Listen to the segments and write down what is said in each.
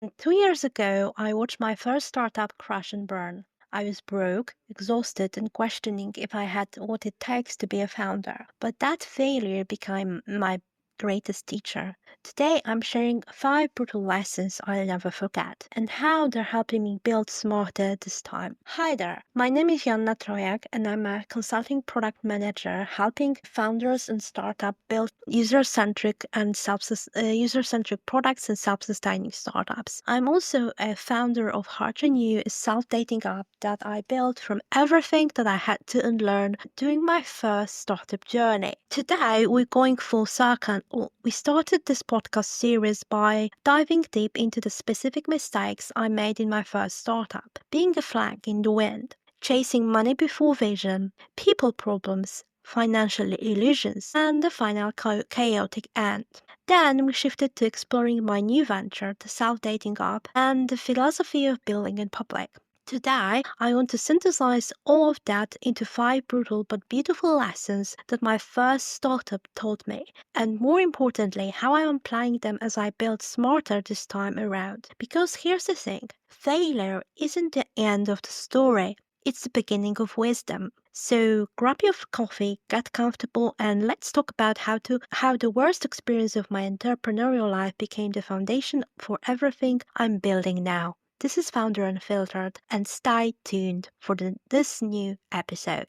2 years ago, I watched my first startup crash and burn. I was broke, exhausted, and questioning if I had what it takes to be a founder. But that failure became my greatest teacher. Today, I'm sharing 5 brutal lessons I'll never forget and how they're helping me build smarter this time. Hi there, my name is Joanna Trojak, and I'm a consulting product manager helping founders and startups build user-centric products and self-sustaining startups. I'm also a founder of Heart Renew, a self-dating app that I built from everything that I had to unlearn during my first startup journey. Today, we're going full circle. We started this podcast series by diving deep into the specific mistakes I made in my first startup, being a flag in the wind, chasing money before vision, people problems, financial illusions, and the final chaotic end. Then we shifted to exploring my new venture, the self-dating app, and the philosophy of building in public. Today, I want to synthesize all of that into 5 brutal but beautiful lessons that my first startup taught me, and more importantly, how I am applying them as I build smarter this time around. Because here's the thing, failure isn't the end of the story. It's the beginning of wisdom. So grab your coffee, get comfortable, and let's talk about how the worst experience of my entrepreneurial life became the foundation for everything I'm building now. This is Founder Unfiltered, and stay tuned for this new episode.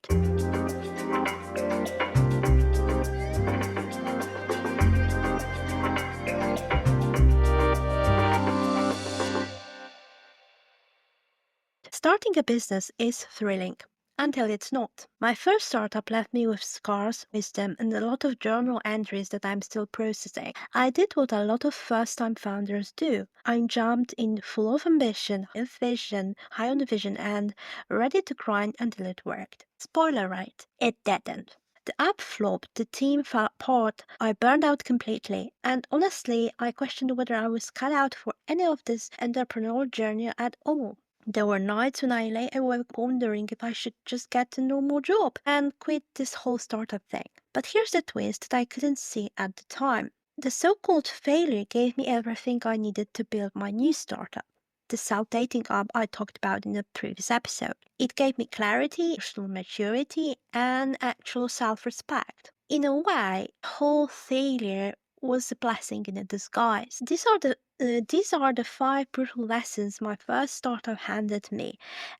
Starting a business is thrilling. Until it's not. My first startup left me with scarce wisdom and a lot of journal entries that I'm still processing. I did what a lot of first-time founders do. I jumped in full of ambition, high on vision, and ready to grind until it worked. Spoiler right, it didn't. The app flopped, the team fell apart, I burned out completely, and honestly, I questioned whether I was cut out for any of this entrepreneurial journey at all. There were nights when I lay awake wondering if I should just get a normal job and quit this whole startup thing. But here's the twist that I couldn't see at the time. The so-called failure gave me everything I needed to build my new startup. The self-dating app I talked about in the previous episode. It gave me clarity, emotional maturity, and actual self-respect. In a way, whole failure was a blessing in a disguise. These are the 5 brutal lessons my first startup handed me,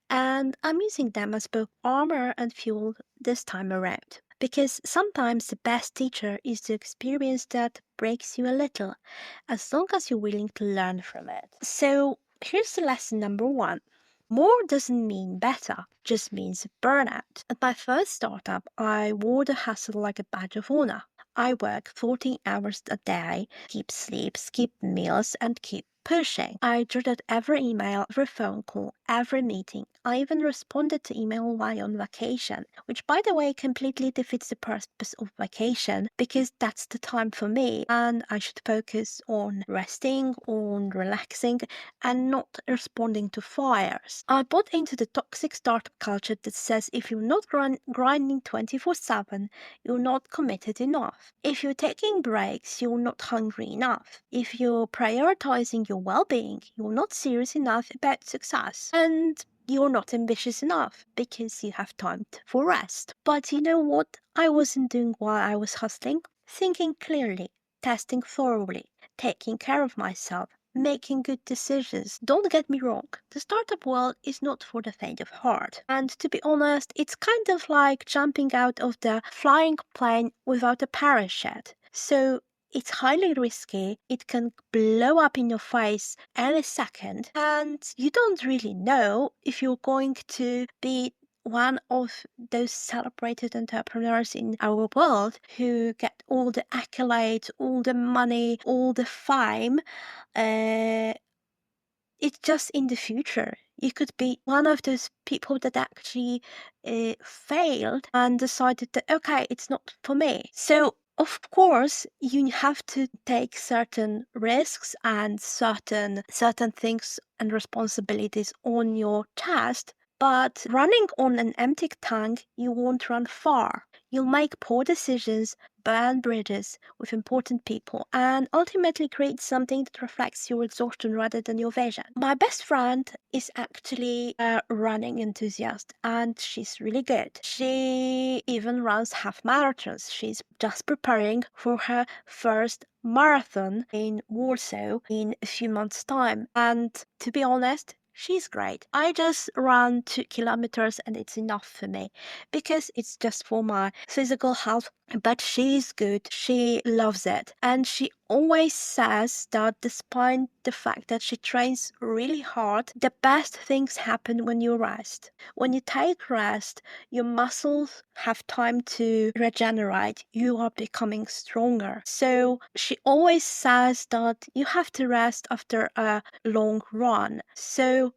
and I'm using them as both armor and fuel this time around. Because sometimes the best teacher is the experience that breaks you a little, as long as you're willing to learn from it. So here's the lesson number 1. More doesn't mean better, just means burnout. At my first startup, I wore the hustle like a badge of honor. I work 14 hours a day, keep sleep, skip meals, and keep pushing. I dreaded every email, every phone call, every meeting. I even responded to email while on vacation, which by the way completely defeats the purpose of vacation because that's the time for me and I should focus on resting, on relaxing, and not responding to fires. I bought into the toxic startup culture that says if you're not grinding 24/7, you're not committed enough. If you're taking breaks, you're not hungry enough. If you're prioritizing your well-being, you're not serious enough about success. And you're not ambitious enough because you have time for rest. But you know what I wasn't doing while I was hustling? Thinking clearly, testing thoroughly, taking care of myself, making good decisions. Don't get me wrong, the startup world is not for the faint of heart. And to be honest, it's kind of like jumping out of the flying plane without a parachute. So it's highly risky, it can blow up in your face any second, and you don't really know if you're going to be one of those celebrated entrepreneurs in our world who get all the accolades, all the money, all the fame. Uh, it's just in the future. You could be one of those people that actually failed and decided that, okay, it's not for me. So, of course, you have to take certain risks and certain things and responsibilities on your chest. But running on an empty tank, you won't run far. You'll make poor decisions, burn bridges with important people, and ultimately create something that reflects your exhaustion rather than your vision. My best friend is actually a running enthusiast, and she's really good. She even runs half marathons. She's just preparing for her first marathon in Warsaw in a few months' time. And to be honest, she's great. I just run 2 kilometers and it's enough for me because it's just for my physical health. But she's good. She loves it. And she always says that despite the fact that she trains really hard, the best things happen when you rest. When you take rest, your muscles have time to regenerate. You are becoming stronger. So she always says that you have to rest after a long run. So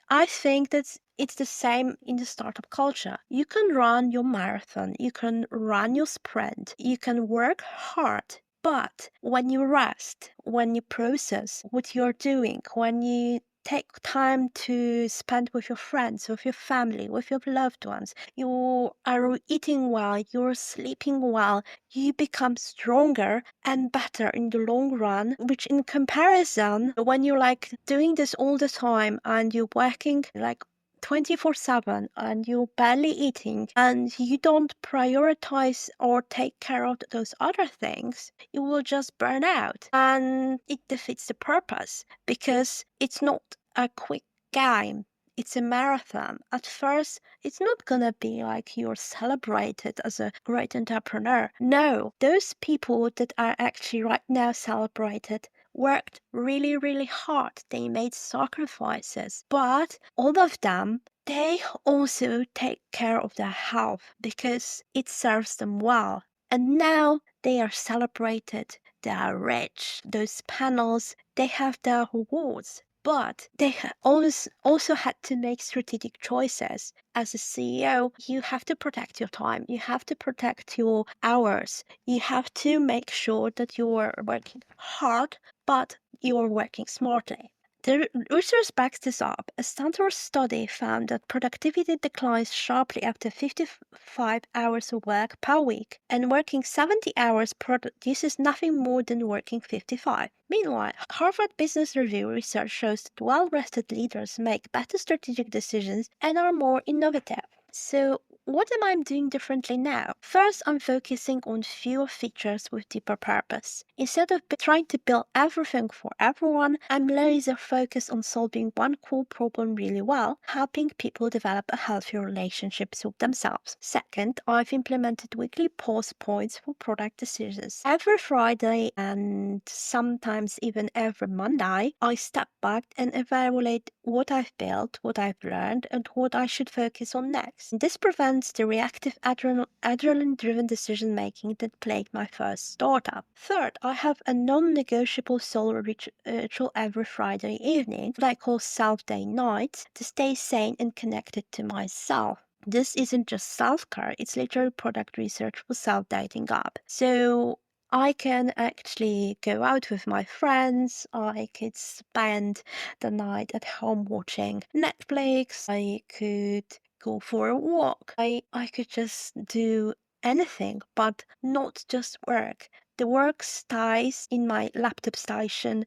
I think that it's the same in the startup culture. You can run your marathon, you can run your sprint, you can work hard. But when you rest, when you process what you're doing, when you take time to spend with your friends, with your family, with your loved ones, you are eating well, you're sleeping well, you become stronger and better in the long run, which in comparison, when you're like doing this all the time and you're working like 24/7 and you're barely eating and you don't prioritize or take care of those other things, you will just burn out and it defeats the purpose because it's not a quick game. It's a marathon. At first, it's not gonna be like you're celebrated as a great entrepreneur. No, those people that are actually right now celebrated worked really, really hard. They made sacrifices, but all of them, they also take care of their health because it serves them well. And now they are celebrated. They are rich. Those panels, they have their rewards. But they always also had to make strategic choices. As a CEO, you have to protect your time. You have to protect your hours. You have to make sure that you are working hard, but you are working smartly. The research backs this up. A Stanford study found that productivity declines sharply after 55 hours of work per week, and working 70 hours produces nothing more than working 55. Meanwhile, Harvard Business Review research shows that well-rested leaders make better strategic decisions and are more innovative. So, what am I doing differently now? First, I'm focusing on fewer features with deeper purpose. Instead of trying to build everything for everyone, I'm laser focused on solving one core problem really well, helping people develop a healthier relationships with themselves. Second, I've implemented weekly pause points for product decisions. Every Friday and sometimes even every Monday, I step back and evaluate what I've built, what I've learned, and what I should focus on next. This prevents the reactive adrenaline-driven decision-making that plagued my first startup. Third, I have a non-negotiable solo ritual every Friday evening that I call self-day nights to stay sane and connected to myself. This isn't just self-care, it's literally product research for self-dating app. So I can actually go out with my friends, I could spend the night at home watching Netflix, I could go for a walk, I could just do anything, but not just work. The work stays in my laptop station.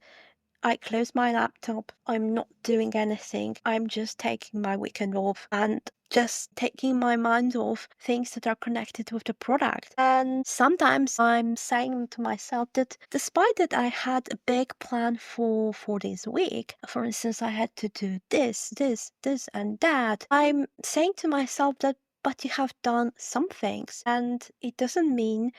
I close my laptop. I'm not doing anything. I'm just taking my weekend off and just taking my mind off things that are connected with the product. And sometimes I'm saying to myself that despite that I had a big plan for this week, for instance, I had to do this, and that, I'm saying to myself that but you have done some things and it doesn't mean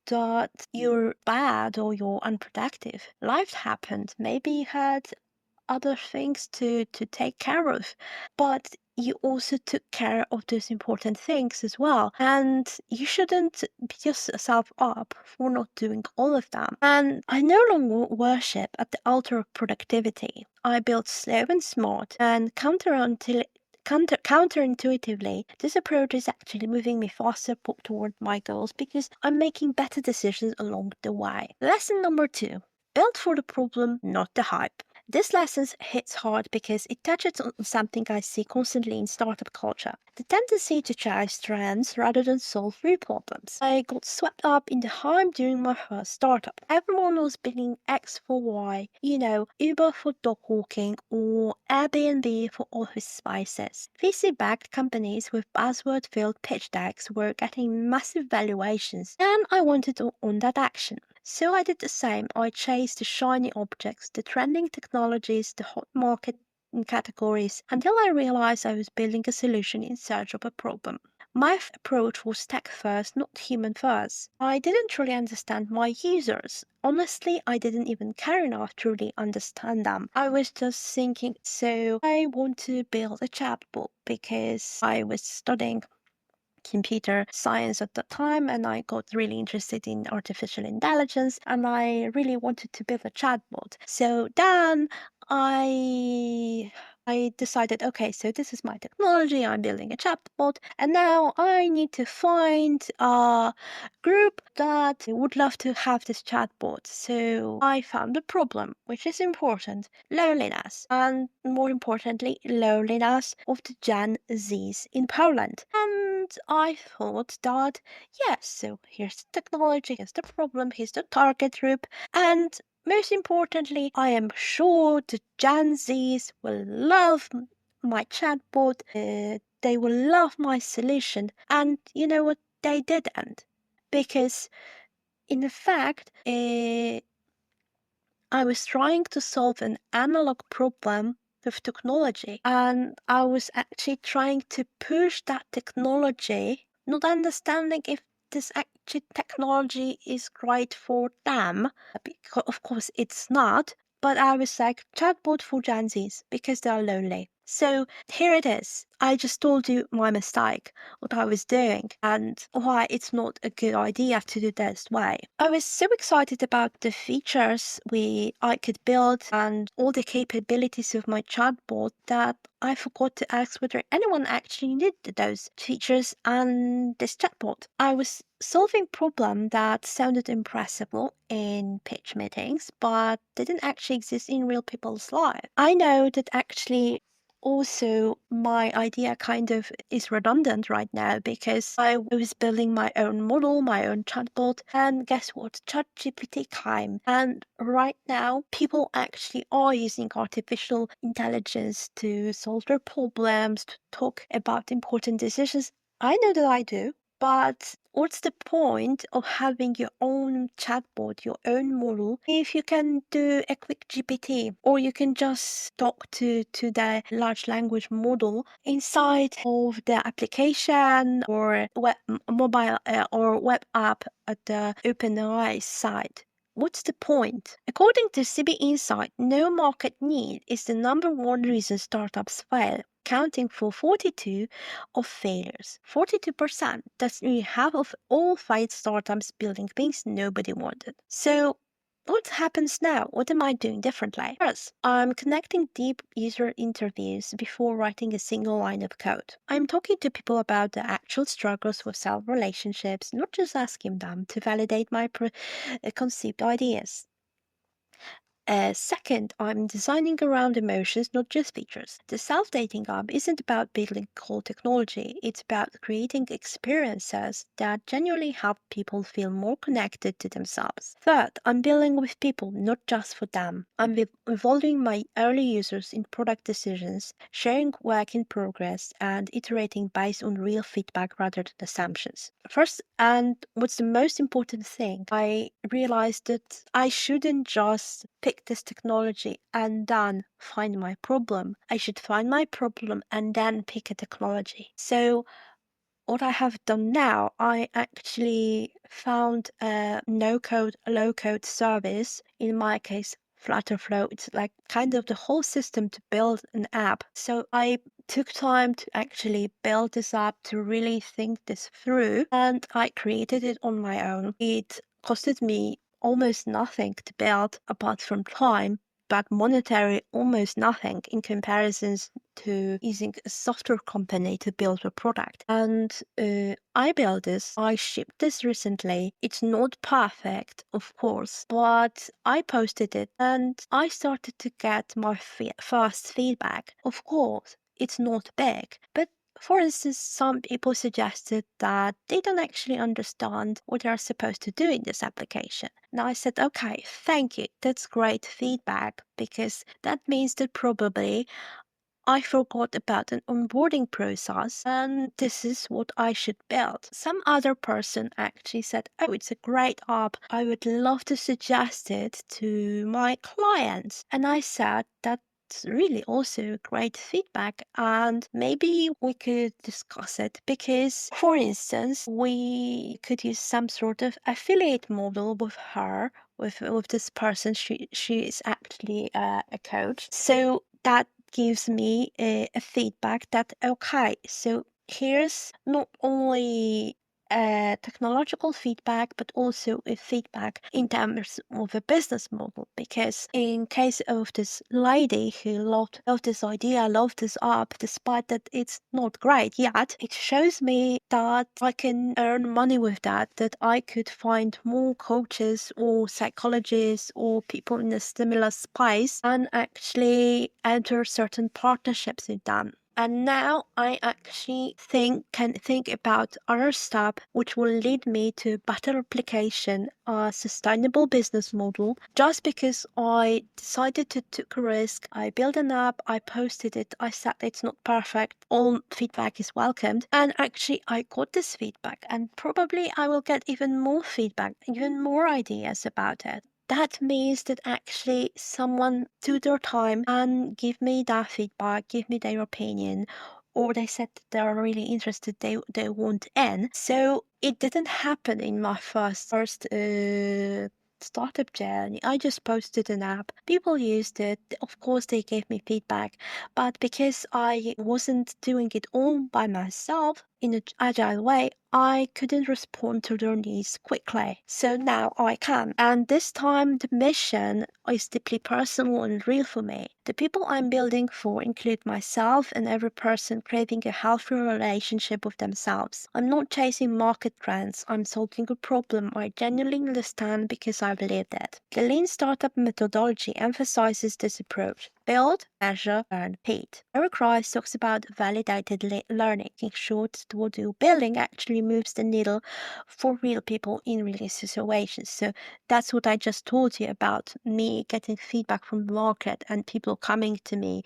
that you're bad or you're unproductive. Life happened. Maybe you had other things to take care of, but you also took care of those important things as well. And you shouldn't beat yourself up for not doing all of them. And I no longer worship at the altar of productivity. I build slow and smart and counterintuitively, this approach is actually moving me faster toward my goals because I'm making better decisions along the way. Lesson number 2. Build for the problem, not the hype. This lesson hits hard because it touches on something I see constantly in startup culture: the tendency to chase trends rather than solve real problems. I got swept up in the hype during my first startup. Everyone was building X for Y, Uber for dog walking or Airbnb for office spices. VC backed companies with buzzword filled pitch decks were getting massive valuations, and I wanted to own that action. So I did the same. I chased the shiny objects, the trending technologies, the hot market categories, until I realized I was building a solution in search of a problem. My approach was tech first, not human first. I didn't truly understand my users. Honestly, I didn't even care enough to really understand them. I was just thinking, so I want to build a chatbot because I was studying computer science at the time, and I got really interested in artificial intelligence, and I really wanted to build a chatbot. So then I decided, okay, so this is my technology, I'm building a chatbot, and now I need to find a group that would love to have this chatbot. So I found a problem, which is important: loneliness, and more importantly, loneliness of the Gen Zs in Poland. And I thought that, yes, so here's the technology, here's the problem, here's the target group, and most importantly, I am sure the Gen Zs will love my chatbot, they will love my solution. And you know what? They didn't. Because, in fact, I was trying to solve an analog problem with technology, and I was actually trying to push that technology, not understanding if this actually technology is right for them, because of course it's not. But I was like, chatbot for Gen Zs because they are lonely. So here it is. I just told you my mistake, what I was doing, and why it's not a good idea to do this way. I was so excited about the features I could build and all the capabilities of my chatbot that I forgot to ask whether anyone actually needed those features and this chatbot. I was solving problem that sounded impressive in pitch meetings, but didn't actually exist in real people's lives. I know that actually also my idea kind of is redundant right now because I was building my own model, my own chatbot, and guess what? ChatGPT came. And right now, people actually are using artificial intelligence to solve their problems, to talk about important decisions. I know that I do. But what's the point of having your own chatbot, your own model, if you can do a quick GPT, or you can just talk to the large language model inside of the application or mobile or web app at the OpenAI site? What's the point? According to CB Insight, no market need is the number one reason startups fail, accounting for 42 of failures. 42%. That's nearly half of all failed startups building things nobody wanted. So what happens now? What am I doing differently? First, I'm connecting deep user interviews before writing a single line of code. I'm talking to people about the actual struggles with self-relationships, not just asking them to validate my conceived ideas. Second, I'm designing around emotions, not just features. The self-dating app isn't about building cool technology. It's about creating experiences that genuinely help people feel more connected to themselves. Third, I'm building with people, not just for them. I'm involving my early users in product decisions, sharing work in progress, and iterating based on real feedback rather than assumptions. First, and what's the most important thing, I realized that I shouldn't just pick this technology and then find my problem. I should find my problem and then pick a technology. So what I have done now, I actually found a no-code, low-code service. In my case, Flutterflow. It's like kind of the whole system to build an app. So I took time to actually build this app, to really think this through, and I created it on my own. It costed me almost nothing to build apart from time. but monetary almost nothing in comparison to using a software company to build a product. And I built this, I shipped this recently. It's not perfect, of course, but I posted it and I started to get my first feedback. Of course, it's not big, but for instance, some people suggested that they don't actually understand what they're supposed to do in this application. And I said, okay, thank you. That's great feedback because that means that probably I forgot about an onboarding process and this is what I should build. Some other person actually said, oh, it's a great app. I would love to suggest it to my clients. And I said, that's really also great feedback and maybe we could discuss it because, for instance, we could use some sort of affiliate model with her with this person. She is actually a coach, so that gives me a feedback that okay, so here's not only technological feedback but also a feedback in terms of a business model, because in case of this lady who loved this idea, loved this app, despite that it's not great yet, it shows me that I can earn money with that I could find more coaches or psychologists or people in a similar space and actually enter certain partnerships with them. And now I actually can think about other stuff which will lead me to better application, a sustainable business model. Just because I decided to take a risk, I built an app, I posted it, I said it's not perfect, all feedback is welcomed. And actually I got this feedback and probably I will get even more feedback, even more ideas about it. That means that actually someone took their time and give me that feedback, give me their opinion, or they said that they're really interested, they want in. So it didn't happen in my first startup journey. I just posted an app, people used it, of course they gave me feedback, but because I wasn't doing it all by myself in an agile way, I couldn't respond to their needs quickly. So now I can. And this time the mission is deeply personal and real for me. The people I'm building for include myself and every person craving a healthier relationship with themselves. I'm not chasing market trends, I'm solving a problem I genuinely understand because I've lived it. The Lean Startup methodology emphasizes this approach. Build, measure, learn, repeat. Eric Rice talks about validated learning, making sure that what you're building actually moves the needle for real people in real situations. So that's what I just told you about me getting feedback from the market and people coming to me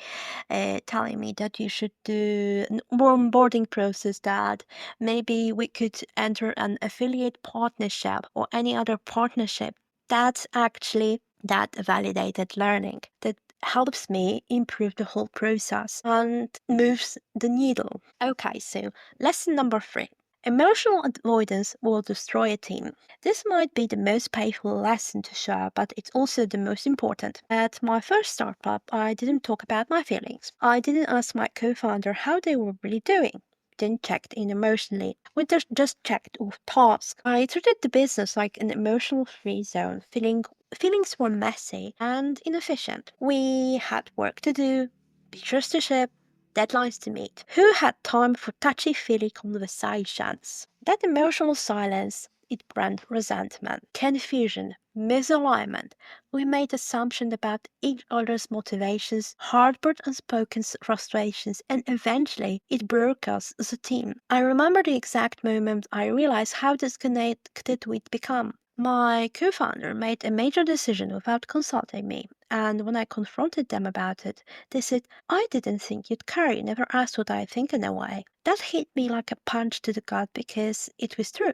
telling me that you should do an onboarding process, that maybe we could enter an affiliate partnership or any other partnership. That's actually that validated learning that helps me improve the whole process and moves the needle. Okay, so lesson number 3. Emotional avoidance will destroy a team. This might be the most painful lesson to share, but it's also the most important. At my first startup, I didn't talk about my feelings. I didn't ask my co-founder how they were really doing. Didn't check in emotionally. We just checked off tasks. I treated the business like an emotional free zone. Feelings were messy and inefficient. We had work to do, pictures to ship, deadlines to meet. Who had time for touchy-feely conversations? That emotional silence, it bred resentment, confusion, misalignment. We made assumptions about each other's motivations, harbored unspoken frustrations, and eventually it broke us as a team. I remember the exact moment I realized how disconnected we'd become. My co-founder made a major decision without consulting me, and when I confronted them about it, they said, I didn't think you'd care, you never asked what I think in a way. That hit me like a punch to the gut because it was true.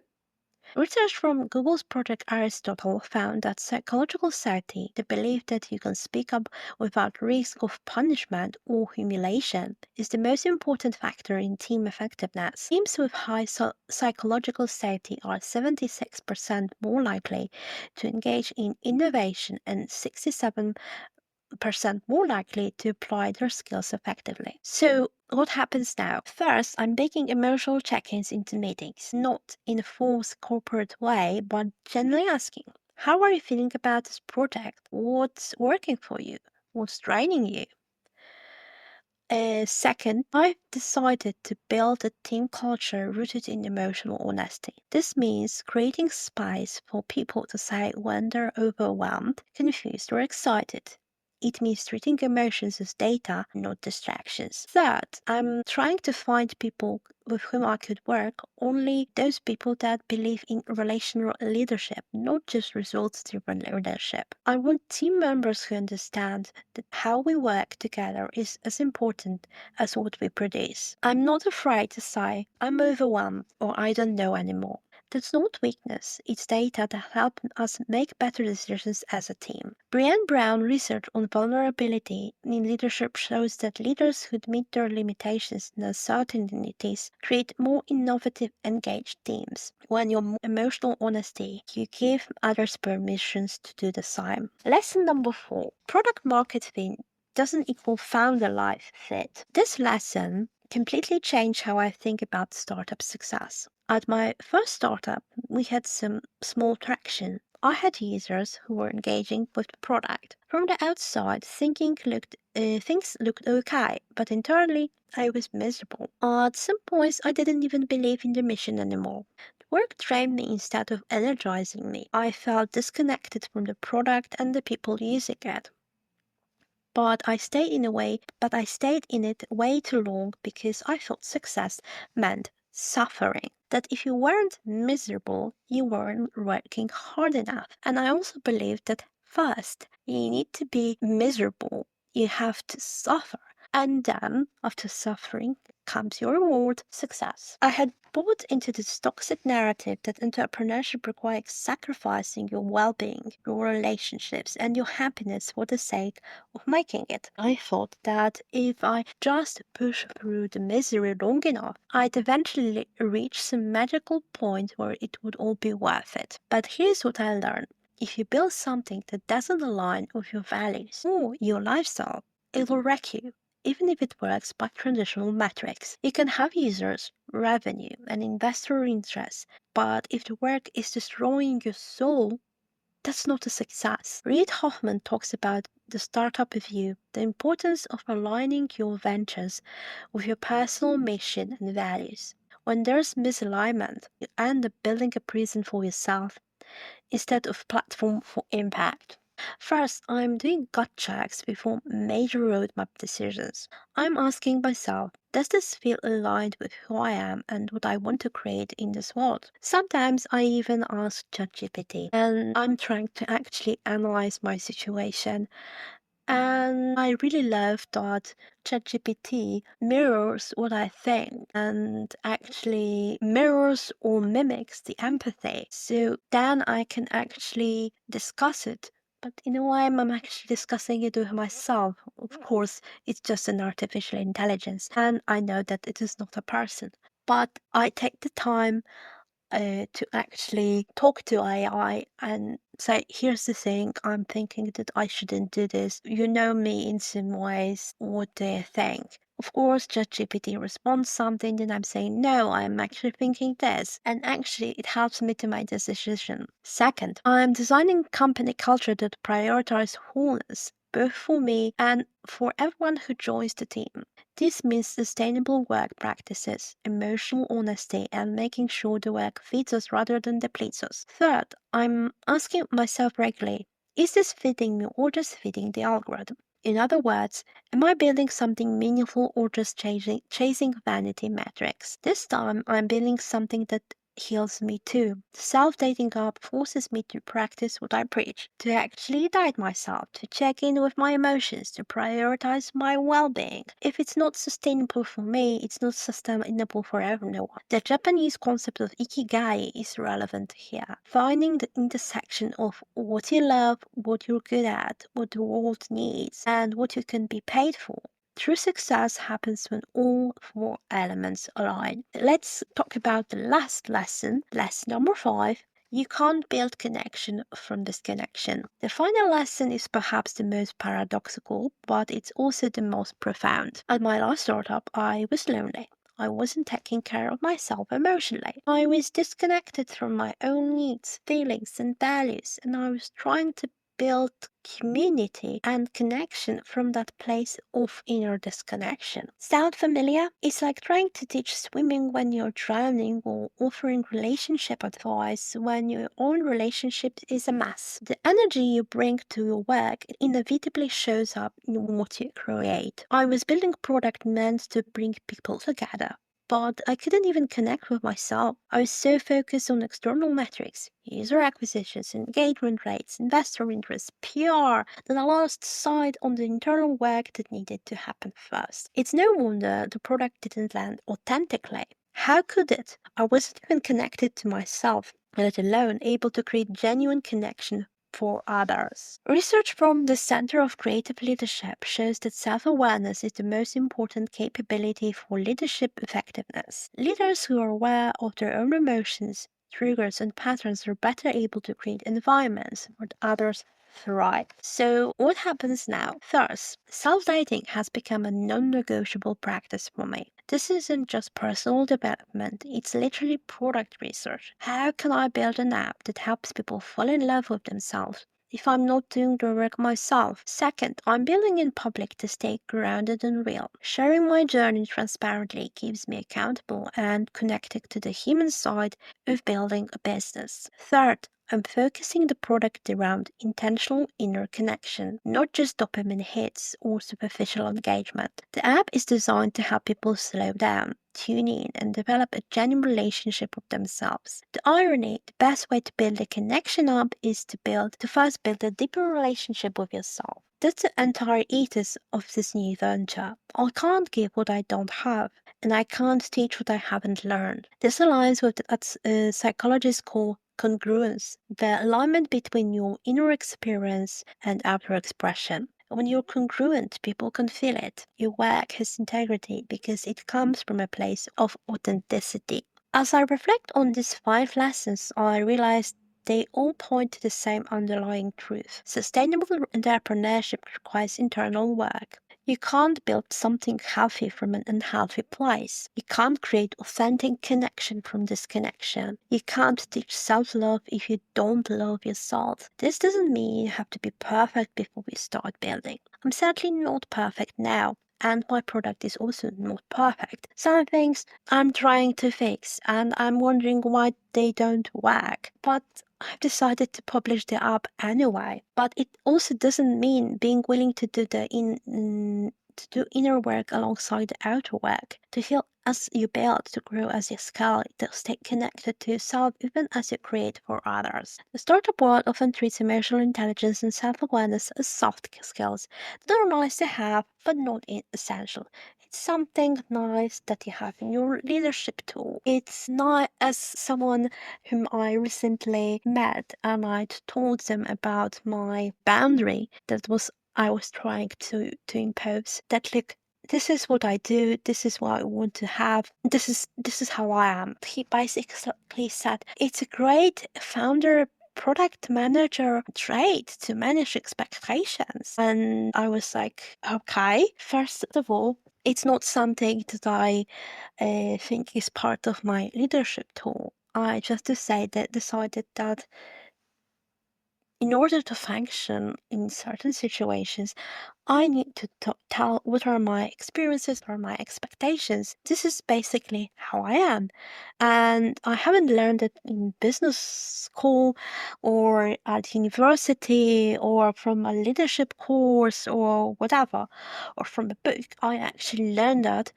Research from Google's Project Aristotle found that psychological safety, the belief that you can speak up without risk of punishment or humiliation, is the most important factor in team effectiveness. Teams with high psychological safety are 76% more likely to engage in innovation and 67% more likely to apply their skills effectively. So, what happens now? First, I'm baking emotional check ins into meetings, not in a forced corporate way, but generally asking, how are you feeling about this project? What's working for you? what's draining you. Second, I've decided to build a team culture rooted in emotional honesty. This means creating space for people to say when they're overwhelmed, confused, or excited. It means treating emotions as data, not distractions. Third, I'm trying to find people with whom I could work, only those people that believe in relational leadership, not just results driven leadership. I want team members who understand that how we work together is as important as what we produce. I'm not afraid to say I'm overwhelmed or I don't know anymore. That's not weakness, it's data that helps us make better decisions as a team. Brienne Brown research on vulnerability in leadership shows that leaders who meet their limitations and uncertainties create more innovative, engaged teams. When you emotional honesty, you give others permissions to do the same. Lesson number 4. Product market fit doesn't equal founder life fit. This lesson completely changed how I think about startup success. At my first startup, we had some small traction. I had users who were engaging with the product. From the outside, things looked okay, but internally, I was miserable. At some points, I didn't even believe in the mission anymore. The work drained me instead of energizing me. I felt disconnected from the product and the people using it. But I stayed in it way too long because I thought success meant suffering. That if you weren't miserable, you weren't working hard enough. And I also believe that first, you need to be miserable. You have to suffer. And then, after suffering, comes your reward, success. I had bought into this toxic narrative that entrepreneurship requires sacrificing your well being, your relationships, and your happiness for the sake of making it. I thought that if I just push through the misery long enough, I'd eventually reach some magical point where it would all be worth it. But here's what I learned. If you build something that doesn't align with your values or your lifestyle, it will wreck you. Even if it works by traditional metrics, you can have users, revenue, and investor interest, but if the work is destroying your soul, that's not a success. Reid Hoffman talks about the startup review, the importance of aligning your ventures with your personal mission and values. When there's misalignment, you end up building a prison for yourself instead of platform for impact. First, I'm doing gut checks before major roadmap decisions. I'm asking myself, does this feel aligned with who I am and what I want to create in this world? Sometimes I even ask ChatGPT, and I'm trying to actually analyze my situation. And I really love that ChatGPT mirrors what I think and actually mirrors or mimics the empathy. So then I can actually discuss it. But in a way, I'm actually discussing it with myself. Of course, it's just an artificial intelligence, and I know that it is not a person. But I take the time to actually talk to AI and say, here's the thing, I'm thinking that I shouldn't do this. You know me in some ways. What do you think? Of course, ChatGPT responds something, and I'm saying, no, I'm actually thinking this. And actually, it helps me to make this decision. Second, I'm designing company culture that prioritizes wholeness, both for me and for everyone who joins the team. This means sustainable work practices, emotional honesty, and making sure the work feeds us rather than depletes us. Third, I'm asking myself regularly, is this fitting me or just fitting the algorithm? In other words, am I building something meaningful or just chasing vanity metrics? This time, I'm building something that heals me too. The self-dating app forces me to practice what I preach, to actually diet myself, to check in with my emotions, to prioritize my well-being. If it's not sustainable for me, it's not sustainable for everyone. The Japanese concept of ikigai is relevant here. Finding the intersection of what you love, what you're good at, what the world needs, and what you can be paid for. True success happens when all four elements align. Let's talk about the last lesson, lesson number 5. You can't build connection from disconnection. The final lesson is perhaps the most paradoxical, but it's also the most profound. At my last startup, I was lonely. I wasn't taking care of myself emotionally. I was disconnected from my own needs, feelings, and values, and I was trying to build community and connection from that place of inner disconnection. Sound familiar? It's like trying to teach swimming when you're drowning or offering relationship advice when your own relationship is a mess. The energy you bring to your work inevitably shows up in what you create. I was building a product meant to bring people together, but I couldn't even connect with myself. I was so focused on external metrics, user acquisitions, engagement rates, investor interest, PR, that I lost sight on the internal work that needed to happen first. It's no wonder the product didn't land authentically. How could it? I wasn't even connected to myself, let alone able to create genuine connection for others. Research from the Center of Creative Leadership shows that self-awareness is the most important capability for leadership effectiveness. Leaders who are aware of their own emotions, triggers, and patterns are better able to create environments where others thrive. So what happens now? First, self-dating has become a non-negotiable practice for me. This isn't just personal development, it's literally product research. How can I build an app that helps people fall in love with themselves if I'm not doing the work myself? Second, I'm building in public to stay grounded and real. Sharing my journey transparently keeps me accountable and connected to the human side of building a business. Third, I'm focusing the product around intentional inner connection, not just dopamine hits or superficial engagement. The app is designed to help people slow down, tune in, and develop a genuine relationship with themselves. The irony, the best way to build a connection app is to first build a deeper relationship with yourself. That's the entire ethos of this new venture. I can't give what I don't have, and I can't teach what I haven't learned. This aligns with what psychologists call congruence, the alignment between your inner experience and outer expression. When you're congruent, people can feel it. Your work has integrity because it comes from a place of authenticity. As I reflect on these 5 lessons, I realize they all point to the same underlying truth. Sustainable entrepreneurship requires internal work. You can't build something healthy from an unhealthy place. You can't create authentic connection from disconnection. You can't teach self-love if you don't love yourself. This doesn't mean you have to be perfect before we start building. I'm certainly not perfect now, and my product is also not perfect. Some things I'm trying to fix, and I'm wondering why they don't work. But I've decided to publish the app anyway. But it also doesn't mean being willing to do to do inner work alongside the outer work, to heal as you build, to grow as you scale, to stay connected to yourself even as you create for others. The startup world often treats emotional intelligence and self-awareness as soft skills that are nice to have, but not essential. It's something nice that you have in your leadership tool. It's not as someone whom I recently met, and I told them about my boundary that I was trying to impose. That look, this is what I do. This is what I want to have. This is how I am. He basically said it's a great founder product manager trait to manage expectations. And I was like, okay, first of all, it's not something that I think is part of my leadership tool. I just decided that in order to function in certain situations, I need to tell what are my experiences or my expectations. This is basically how I am. And I haven't learned it in business school or at university or from a leadership course or whatever, or from a book. I actually learned that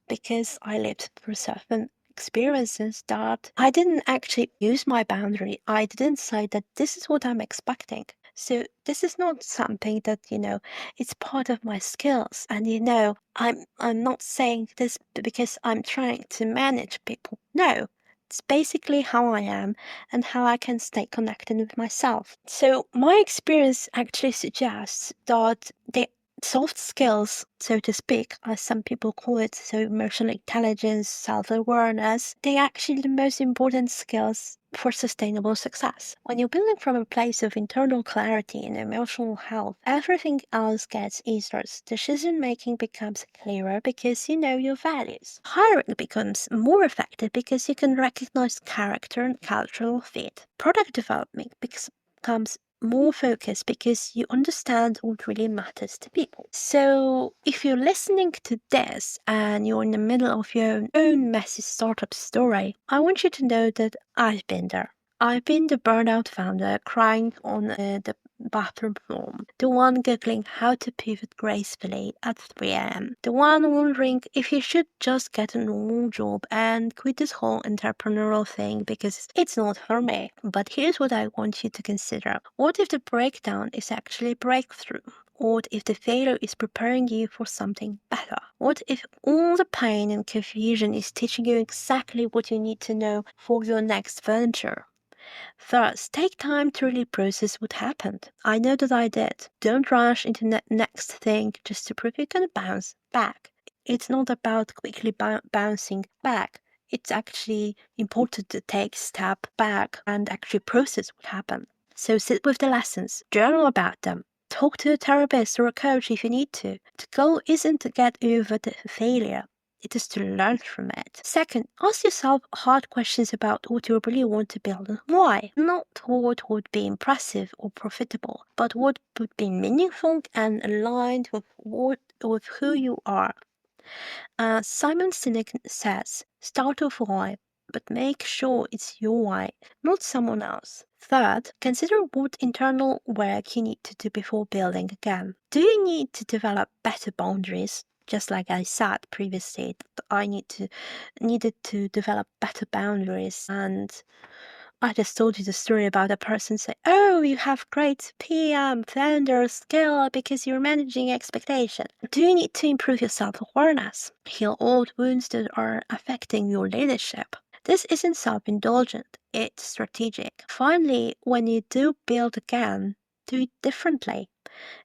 because I lived through certain experiences that I didn't actually use my boundary. I didn't say that this is what I'm expecting. So this is not something that, it's part of my skills. And I'm not saying this because I'm trying to manage people. No. It's basically how I am and how I can stay connected with myself. So my experience actually suggests that the soft skills, so to speak, as some people call it, so emotional intelligence, self-awareness, they're actually the most important skills for sustainable success. When you're building from a place of internal clarity and emotional health, everything else gets easier. Decision making becomes clearer because you know your values. Hiring becomes more effective because you can recognize character and cultural fit. Product development becomes more focused because you understand what really matters to people. So if you're listening to this and you're in the middle of your own messy startup story, I want you to know that I've been there. I've been the burnout founder crying on the bathroom floor, the one googling how to pivot gracefully at 3 a.m., the one wondering if he should just get a normal job and quit this whole entrepreneurial thing because it's not for me. But here's what I want you to consider. What if the breakdown is actually a breakthrough? What if the failure is preparing you for something better? What if all the pain and confusion is teaching you exactly what you need to know for your next venture? First, take time to really process what happened. I know that I did. Don't rush into the next thing just to prove you can bounce back. It's not about quickly bouncing back. It's actually important to take a step back and actually process what happened. So sit with the lessons, journal about them. Talk to a therapist or a coach if you need to. The goal isn't to get over the failure. It is to learn from it. Second, ask yourself hard questions about what you really want to build and why. Not what would be impressive or profitable, but what would be meaningful and aligned with who you are. Simon Sinek says, start with why, but make sure it's your why, not someone else. Third, consider what internal work you need to do before building again. Do you need to develop better boundaries? Just like I said previously, I needed to develop better boundaries, and I just told you the story about a person saying, "Oh, you have great PM, founder skill because you're managing expectation." Do you need to improve your self-awareness? Heal old wounds that are affecting your leadership. This isn't self-indulgent, it's strategic. Finally, when you do build again, do it differently.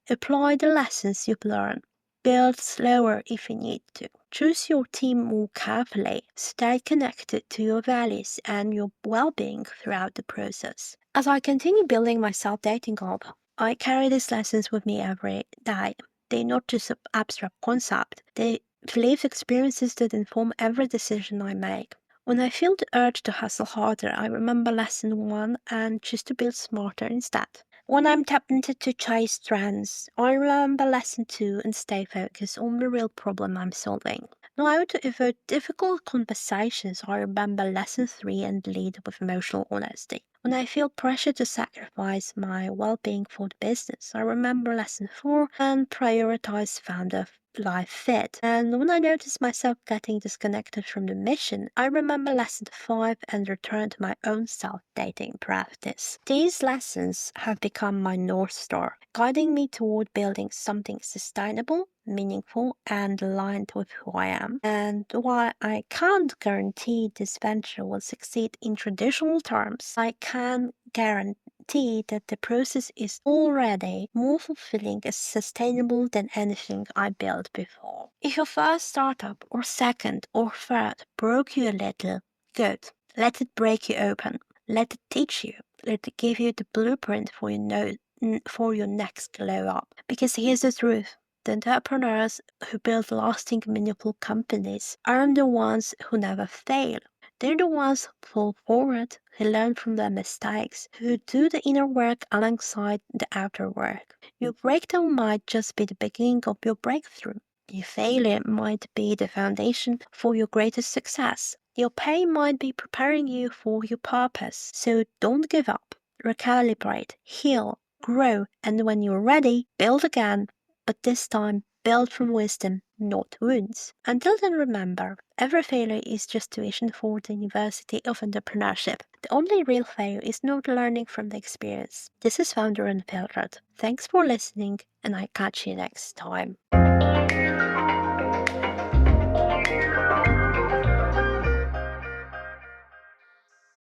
Apply the lessons you've learned. Build slower if you need to. Choose your team more carefully. Stay connected to your values and your well-being throughout the process. As I continue building my self-dating app, I carry these lessons with me every day. They're not just an abstract concept. They lived experiences that inform every decision I make. When I feel the urge to hustle harder, I remember lesson 1 and choose to build smarter instead. When I'm tempted to chase trends, I remember lesson 2 and stay focused on the real problem I'm solving. Now, to avoid difficult conversations, I remember lesson 3 and lead with emotional honesty. When I feel pressure to sacrifice my well-being for the business, I remember lesson 4 and prioritize founder life fit. And when I notice myself getting disconnected from the mission, I remember lesson 5 and return to my own self-dating practice. These lessons have become my North Star, guiding me toward building something sustainable, meaningful, and aligned with who I am. And while I can't guarantee this venture will succeed in traditional terms, I can guarantee that the process is already more fulfilling and sustainable than anything I built before. If your first startup or second or third broke you a little, good. Let it break you open. Let it teach you. Let it give you the blueprint for your next glow up. Because here's the truth. The entrepreneurs who build lasting, meaningful companies aren't the ones who never fail. They're the ones who fall forward, who learn from their mistakes, who do the inner work alongside the outer work. Your breakdown might just be the beginning of your breakthrough. Your failure might be the foundation for your greatest success. Your pain might be preparing you for your purpose. So don't give up. Recalibrate, heal, grow, and when you're ready, build again, but this time build from wisdom, not wounds. Until then, remember, every failure is just tuition for the University of Entrepreneurship. The only real failure is not learning from the experience. This is Founder Unfiltered. Thanks for listening, and I catch you next time.